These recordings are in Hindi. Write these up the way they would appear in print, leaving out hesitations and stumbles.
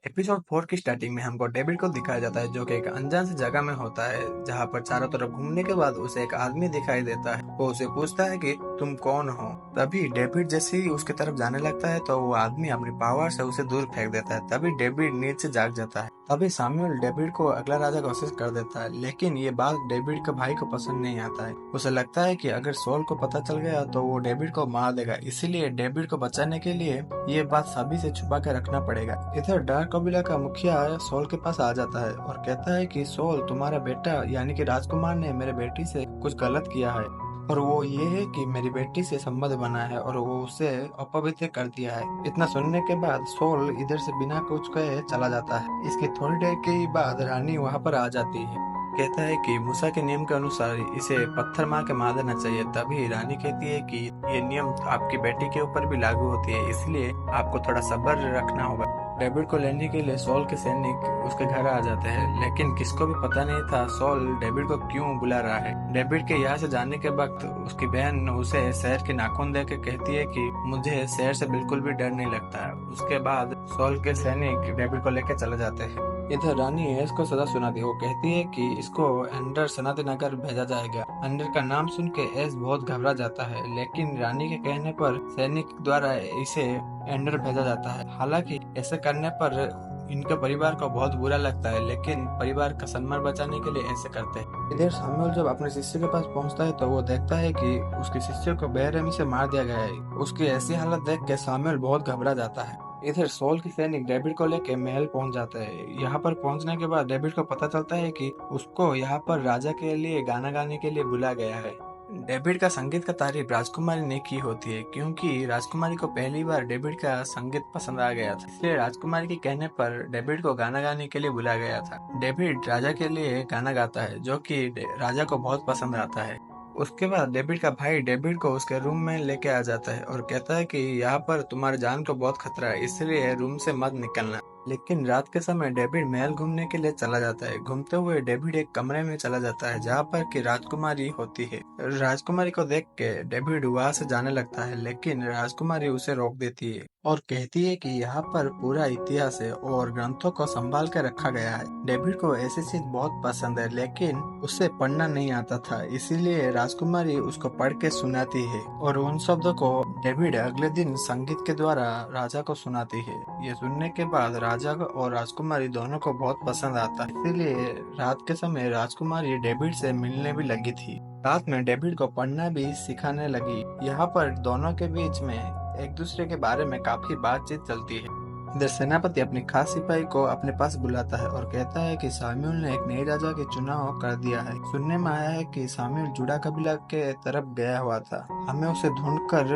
एपिसोड 4 की स्टार्टिंग में हमको डेविड को दिखाया जाता है जो कि एक अनजान सी जगह में होता है जहाँ पर चारों तरफ घूमने के बाद उसे एक आदमी दिखाई देता है। वो उसे पूछता है कि तुम कौन हो। तभी डेविड जैसे ही उसके तरफ जाने लगता है तो वो आदमी अपनी पावर से उसे दूर फेंक देता है। तभी डेविड नींद से जाग जाता है। तभी सामुएल डेविड को अगला राजा घोषित कर देता है, लेकिन ये बात डेविड के भाई को पसंद नहीं आता है। उसे लगता है कि अगर सॉल को पता चल गया तो वो डेविड को मार देगा, इसीलिए डेविड को बचाने के लिए ये बात सभी से छुपा के रखना पड़ेगा। इधर डार्क कबीला का मुखिया सॉल के पास आ जाता है और कहता है कि सॉल, तुम्हारा बेटा यानी कि राजकुमार ने मेरे बेटी से कुछ गलत किया है, और वो ये है कि मेरी बेटी से संबंध बना है और वो उसे अपवित्र कर दिया है। इतना सुनने के बाद सॉल इधर से बिना कुछ कहे चला जाता है। इसकी थोड़ी देर के बाद रानी वहाँ पर आ जाती है। कहता है कि मूसा के नियम के अनुसार इसे पत्थर मार के मार देना चाहिए। तभी रानी कहती है कि ये नियम आपकी बेटी के ऊपर भी लागू होती है, इसलिए आपको थोड़ा सब्र रखना होगा। डेविड को लेने के लिए सॉल के सैनिक उसके घर आ जाते हैं, लेकिन किसको भी पता नहीं था सॉल डेविड को क्यों बुला रहा है। डेविड के यहाँ से जाने के वक्त उसकी बहन उसे शेर के नाखून देकर कहती है कि मुझे शेर से बिल्कुल भी डर नहीं लगता है। उसके बाद सॉल के सैनिक डेविड को लेकर चले जाते हैं। इधर रानी एस को सजा सुनाती है। वो कहती है कि इसको एंडर सनातन नगर भेजा जाएगा। एंडर का नाम सुन के एस बहुत घबरा जाता है, लेकिन रानी के कहने पर सैनिक द्वारा इसे एंडर भेजा जाता है। हालांकि ऐसे करने पर इनके परिवार को बहुत बुरा लगता है, लेकिन परिवार का सम्मान बचाने के लिए ऐसे करते हैं। इधर सामुएल जब अपने शिष्य के पास पहुंचता है तो वो देखता है कि उसके शिष्य को बेरहमी से मार दिया गया है। उसकी ऐसी हालत देख के सामुएल बहुत घबरा जाता है। इधर सॉल के सैनिक डेविड को लेकर महल पहुंच जाते हैं। यहाँ पर पहुंचने के बाद डेविड को पता चलता है कि उसको यहाँ पर राजा के लिए गाना गाने के लिए बुलाया गया है। डेविड का संगीत का तारीफ राजकुमारी ने की होती है, क्योंकि राजकुमारी को पहली बार डेविड का संगीत पसंद आ गया था, इसलिए राजकुमारी के कहने पर डेविड को गाना गाने के लिए बुलाया गया था। डेविड राजा के लिए गाना गाता है जो कि राजा को बहुत पसंद आता है। उसके बाद डेविड का भाई डेविड को उसके रूम में लेके आ जाता है और कहता है कि यहाँ पर तुम्हारी जान को बहुत खतरा है, इसलिए रूम से मत निकलना। लेकिन रात के समय डेविड महल घूमने के लिए चला जाता है। घूमते हुए डेविड एक कमरे में चला जाता है जहाँ पर कि राजकुमारी होती है। राजकुमारी को देख के डेविड वहाँ से जाने लगता है, लेकिन राजकुमारी उसे रोक देती है और कहती है कि यहाँ पर पूरा इतिहास है और ग्रंथों को संभाल कर रखा गया है। डेविड को ऐसी चीज बहुत पसंद है, लेकिन उसे पढ़ना नहीं आता था, इसीलिए राजकुमारी उसको पढ़ के सुनाती है और उन शब्दों को डेविड अगले दिन संगीत के द्वारा राजा को सुनाती है। ये सुनने के बाद राजा और राजकुमारी दोनों को बहुत पसंद आता है, इसीलिए रात के समय राजकुमारी डेविड से मिलने भी लगी थी। रात में डेविड को पढ़ना भी सिखाने लगी। यहाँ पर दोनों के बीच में एक दूसरे के बारे में काफी बातचीत चलती है। इधर सेनापति अपने खास सिपाही को अपने पास बुलाता है और कहता है कि सामुएल ने एक नए राजा के चुनाव कर दिया है। सुनने में आया है कि सामुएल जुड़ा कबीला के तरफ गया हुआ था। हमें उसे ढूंढकर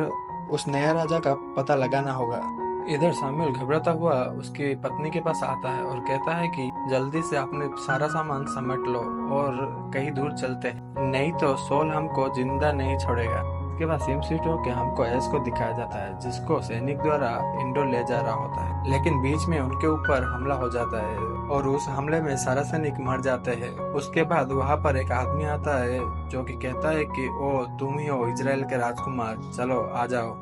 उस नया राजा का पता लगाना होगा। इधर सामुएल घबराता हुआ उसकी पत्नी के पास आता है और कहता है कि जल्दी से अपने सारा सामान समेट लो और कहीं दूर चलते हैं, नहीं तो सॉल हमको जिंदा नहीं छोड़ेगा। इसके बाद सिम सीट होकर हमको एस को दिखाया जाता है, जिसको सैनिक द्वारा इंडोर ले जा रहा होता है, लेकिन बीच में उनके ऊपर हमला हो जाता है और उस हमले में सारा सैनिक मर जाते हैं। उसके बाद वहाँ पर एक आदमी आता है जो कि कहता है कि ओ तुम ही हो इजराइल के राजकुमार, चलो आ जाओ।